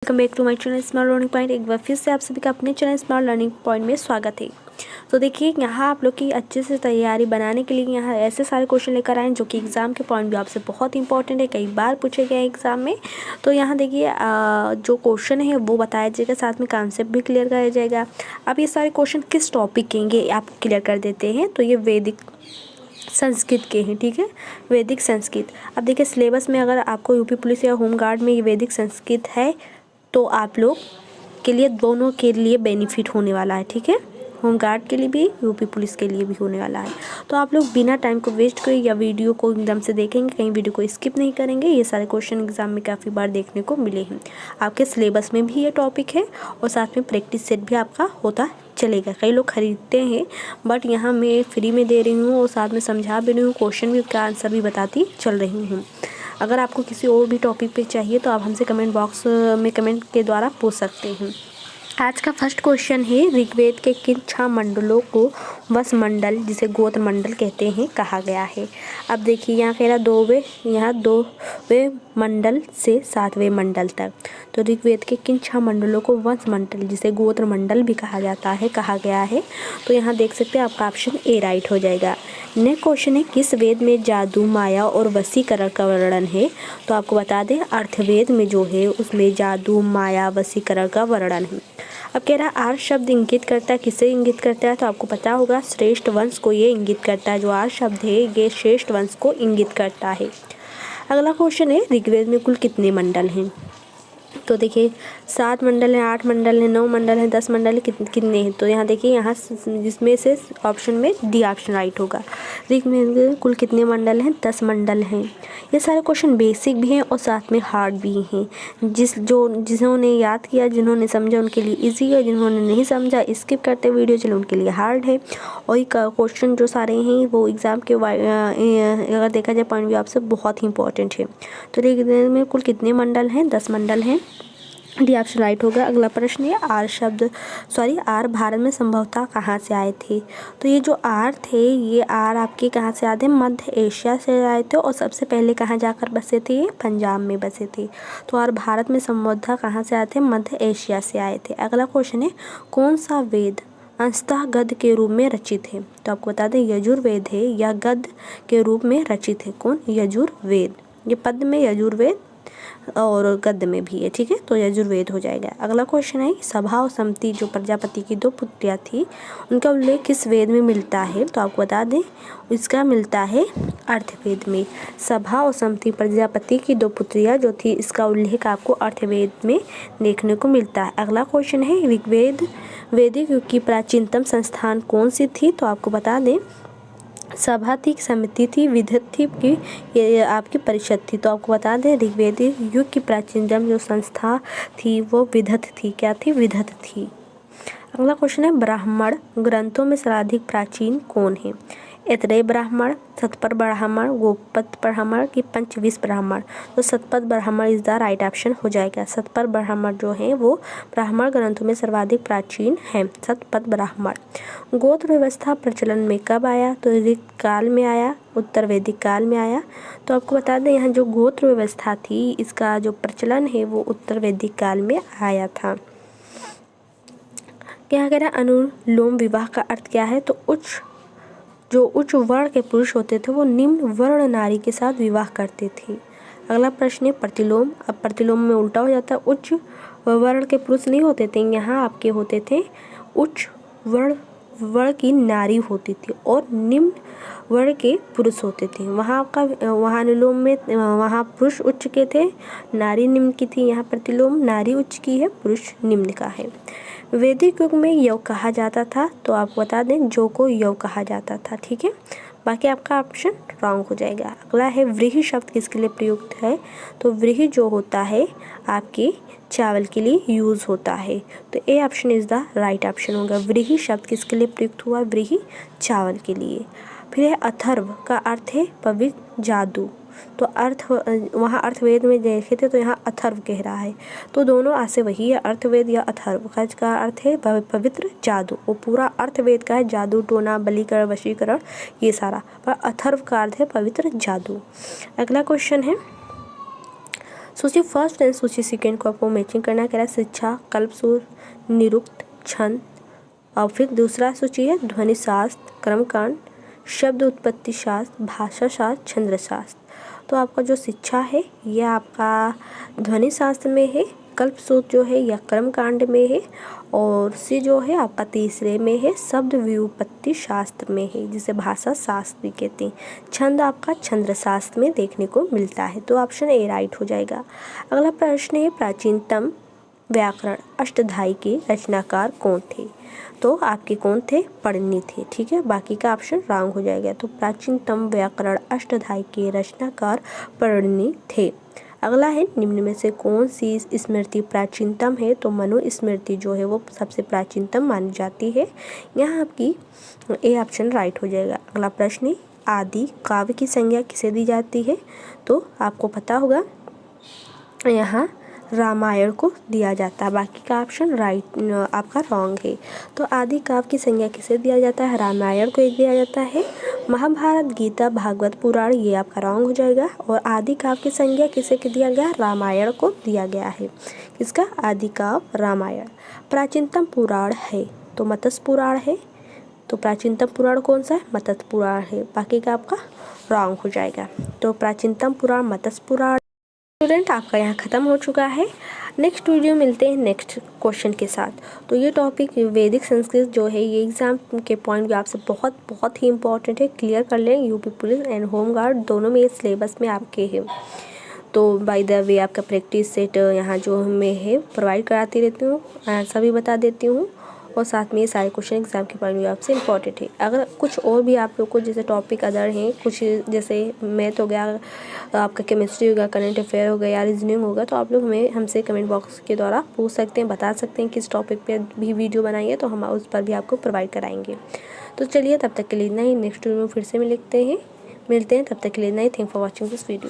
Welcome back to my channel smart learning point. एक बार फिर से आप सभी का अपने चैनल स्मार्ट लर्निंग पॉइंट में स्वागत है। तो देखिए यहाँ आप लोग की अच्छे से तैयारी बनाने के लिए यहाँ ऐसे सारे क्वेश्चन लेकर आए हैं जो कि एग्ज़ाम के पॉइंट भी आपसे बहुत इंपॉर्टेंट है, कई बार पूछे गए एग्ज़ाम में। तो यहाँ देखिए जो क्वेश्चन है वो बताया जाएगा, साथ में कॉन्सेप्ट भी क्लियर कराया जाएगा। अब ये सारे क्वेश्चन किस टॉपिक के हैं ये आप क्लियर कर देते हैं। तो ये वैदिक संस्कृत के हैं, ठीक है, वैदिक संस्कृत। अब देखिए सिलेबस में अगर आपको यूपी पुलिस या होम गार्ड में ये वैदिक संस्कृत है तो आप लोग के लिए दोनों के लिए बेनिफिट होने वाला है, ठीक है, होम गार्ड के लिए भी यूपी पुलिस के लिए भी होने वाला है। तो आप लोग बिना टाइम को वेस्ट करे या वीडियो को एकदम से देखेंगे, कहीं वीडियो को स्किप नहीं करेंगे। ये सारे क्वेश्चन एग्जाम में काफ़ी बार देखने को मिले हैं, आपके सिलेबस में भी ये टॉपिक है और साथ में प्रैक्टिस सेट भी आपका होता चलेगा। कई लोग खरीदते हैं बट यहाँ मैं फ्री में दे रही हूँ और साथ में समझा भी रही हूँ, क्वेश्चन भी का आंसर भी बताती चल रही हूँ। अगर आपको किसी और भी टॉपिक पे चाहिए तो आप हमसे कमेंट बॉक्स में कमेंट के द्वारा पूछ सकते हैं। आज का फर्स्ट क्वेश्चन है, ऋग्वेद के किन 6 मंडलों को वस मंडल जिसे गोत्र मंडल कहते हैं कहा गया है। अब देखिए यहाँ कह रहा 2वें मंडल से 7वें मंडल तक। तो ऋग्वेद के किन 6 मंडलों को वंश मंडल जिसे गोत्र मंडल भी कहा जाता है कहा गया है। तो यहाँ देख सकते हैं आपका ऑप्शन ए राइट हो जाएगा। नेक्स्ट क्वेश्चन है, किस वेद में जादू माया और वशीकरण का वर्णन है। तो आपको बता दें अर्थवेद में जो है उसमें जादू माया वशीकरण का वर्णन है। अब कह रहा है आर्य शब्द इंगित करता है, किसे इंगित करता है। तो आपको पता होगा श्रेष्ठ वंश को ये इंगित करता है। जो आर्य शब्द है ये श्रेष्ठ वंश को इंगित करता है। अगला क्वेश्चन है, ऋग्वेद में कुल कितने मंडल हैं। तो देखिए 7 मंडल हैं, 8 मंडल हैं, 9 मंडल हैं, 10 मंडल हैं, कितने हैं। तो यहाँ देखिए यहाँ जिसमें से ऑप्शन में डी ऑप्शन राइट होगा। ऋग्वेद में कुल कितने मंडल हैं, 10 मंडल हैं। ये सारे क्वेश्चन बेसिक भी हैं और साथ में हार्ड भी हैं। जिन्होंने याद किया, जिन्होंने समझा उनके लिए इजी है, जिन्होंने नहीं समझा स्किप करते वीडियो चलो उनके लिए हार्ड है। और ये क्वेश्चन जो सारे हैं वो एग्ज़ाम के अगर देखा जाए पॉइंट भी आपसे बहुत ही इंपॉर्टेंट है। तो ऋग्वेद में कुल कितने मंडल हैं, 10 मंडल हैं, डी ऑप्शन राइट होगा। अगला प्रश्न है, आर भारत में संभवतः कहाँ से आए थे। तो ये जो आर थे ये आर आपके कहाँ से आए थे, मध्य एशिया से आए थे और सबसे पहले कहाँ जाकर बसे थे, ये पंजाब में बसे थे। तो आर भारत में संभवतः कहाँ से आए थे, मध्य एशिया से आए थे। अगला क्वेश्चन है, कौन सा वेद अंशतः गद्य के रूप में रचित है। तो आपको बता दें यजुर्वेद है या गद्य के रूप में रचित है। कौन, यजुर्वेद। ये पद्य में यजुर्वेद और गद्य में भी है, ठीक है, तो यजुर्वेद हो जाएगा। अगला क्वेश्चन है, सभा और समति जो प्रजापति की 2 पुत्रियां थी उनका उल्लेख किस वेद में मिलता है। तो आपको बता दें इसका मिलता है अर्थवेद में। सभा और समति प्रजापति की 2 पुत्रियां जो थी इसका उल्लेख आपको अर्थवेद में देखने को मिलता है। अगला क्वेश्चन है, वैदिक युग की प्राचीनतम संस्थान कौन सी थी। तो आपको बता दें सभा थी, समिति थी, विधत थी कि ये आपकी परिषद थी। तो आपको बता दें ऋग्वेदिक युग की प्राचीनतम जो संस्था थी वो विधत थी। क्या थी, विधत थी। अगला क्वेश्चन है, ब्राह्मण ग्रंथों में सर्वाधिक प्राचीन कौन है। ऐतरेय ब्राह्मण, शतपथ ब्राह्मण, गोपपथ ब्राह्मण की पंचविंश ब्राह्मण। तो Shatapatha Brahmana is the right option हो जाएगा। शतपथ ब्राह्मण जो है वो ब्राह्मण ग्रंथों में सर्वाधिक प्राचीन है, शतपथ ब्राह्मण। गोत्र व्यवस्था प्रचलन में कब आया। तो ऋग काल में आया, उत्तर वैदिक काल में आया। तो आपको बता दें यहाँ जो गोत्र व्यवस्था थी इसका जो प्रचलन है वो उत्तर वैदिक काल में आया था। क्या कह रहा है, अनुलोम विवाह का अर्थ क्या है। तो उच्च वर्ण के पुरुष होते थे वो निम्न वर्ण नारी के साथ विवाह करते थे। अगला प्रश्न है, प्रतिलोम। अब प्रतिलोम में उल्टा हो जाता है, उच्च वर्ण के पुरुष नहीं होते थे, यहाँ आपके होते थे उच्च वर्ण की नारी होती थी और निम्न वर्ण के पुरुष होते थे। वहाँ अनुलोम में वहाँ पुरुष उच्च के थे, नारी निम्न की थी। यहाँ प्रतिलोम नारी उच्च की है, पुरुष निम्न का है। वैदिक युग में यव कहा जाता था। तो आप बता दें जो को यव कहा जाता था, ठीक है, बाकी आपका ऑप्शन रॉन्ग हो जाएगा। अगला है, व्रीहि शब्द किसके लिए प्रयुक्त है। तो व्रीहि जो होता है आपके चावल के लिए यूज़ होता है। तो A option is the right option होगा। व्रीहि शब्द किसके लिए प्रयुक्त हुआ, व्रीहि चावल के लिए। फिर है, अथर्व का अर्थ है पवित्र जादू। तो वहाँ अर्थवेद में देखे थे तो यहाँ अथर्व कह रहा है। तो दोनों ऐसे वही है, अर्थवेद या अथर्व का अर्थ है पवित्र जादू। वो पूरा अर्थवेद का है जादू टोना बलीकरण वशीकरण ये सारा, पर अथर्व का अर्थ है पवित्र जादू। अगला क्वेश्चन है, सूची फर्स्ट एंड सूची सेकेंड को आपको मैचिंग करना कह रहा है। शिक्षा, कल्पसूत्र, निरुक्त, छंद। और फिर दूसरा सूची है ध्वनि शास्त्र, कर्मकांड, शब्द उत्पत्ति शास्त्र, भाषा शास्त्र, छंद शास्त्र। तो आपका जो शिक्षा है यह आपका ध्वनि शास्त्र में है, कल्पसूत्र जो है या कर्मकांड में है, और सी जो है आपका तीसरे में है, शब्द व्युत्पत्ति शास्त्र में है, जिसे भाषा शास्त्र भी कहते हैं। छंद आपका छंद शास्त्र में देखने को मिलता है। तो ऑप्शन ए राइट हो जाएगा। अगला प्रश्न है प्राचीनतम व्याकरण अष्टध्यायी के रचनाकार कौन थे? तो आपके कौन थे? पढ़नी थे। ठीक है, बाकी का ऑप्शन रॉन्ग हो जाएगा। तो प्राचीनतम व्याकरण अष्टध्यायी के रचनाकार पढ़नी थे। अगला है निम्न में से कौन सी स्मृति प्राचीनतम है? तो मनुस्मृति जो है वो सबसे प्राचीनतम मानी जाती है। यहाँ आपकी ए ऑप्शन राइट हो जाएगा। अगला प्रश्न है आदि काव्य की संज्ञा किसे दी जाती है? तो आपको पता होगा यहाँ रामायण को दिया जाता है। बाकी का ऑप्शन राइट आपका रॉन्ग है। तो आदि काव्य की संज्ञा किसे दिया जाता है? रामायण को दिया जाता है। महाभारत, गीता, भागवत पुराण ये आपका रॉन्ग हो जाएगा। और आदि काव्य की संज्ञा किसे दिया गया? रामायण को दिया गया है। किसका? आदि काव्य रामायण। प्राचीनतम पुराण है तो मत्स्य पुराण है। तो प्राचीनतम पुराण कौन सा है? मत्स्य पुराण है। बाकी का आपका रॉन्ग हो जाएगा। तो प्राचीनतम पुराण मत्स्य पुराण। स्टूडेंट आपका यहाँ ख़त्म हो चुका है। नेक्स्ट वीडियो मिलते हैं नेक्स्ट क्वेश्चन के साथ। तो ये टॉपिक वैदिक संस्कृत जो है ये एग्ज़ाम के पॉइंट भी आपसे बहुत ही इंपॉर्टेंट है। क्लियर कर लें। UP police and home guard दोनों में सिलेबस में आपके है। तो बाय द वे आपका प्रैक्टिस सेट यहाँ जो मैं है प्रोवाइड कराती रहती हूँ, आंसर भी बता देती हूँ, और साथ में ये सारे क्वेश्चन एग्जाम के पॉइंट भी आपसे इंपॉर्टेंट है। अगर कुछ और भी आप लोग को जैसे टॉपिक अदर हैं, कुछ जैसे मैथ हो गया, आपका केमिस्ट्री होगा, करंट अफेयर हो गया या रीजनिंग होगा, तो आप लोग हमें हमसे कमेंट बॉक्स के द्वारा पूछ सकते हैं, बता सकते हैं किस टॉपिक पे भी वीडियो बनाइए, तो हम उस पर भी आपको प्रोवाइड कराएंगे। तो चलिए तब तक के लिए इतना ही। नेक्स्ट वीडियो में फिर से मिलते हैं। तब तक के लिए इतना ही। Thank for watching this video.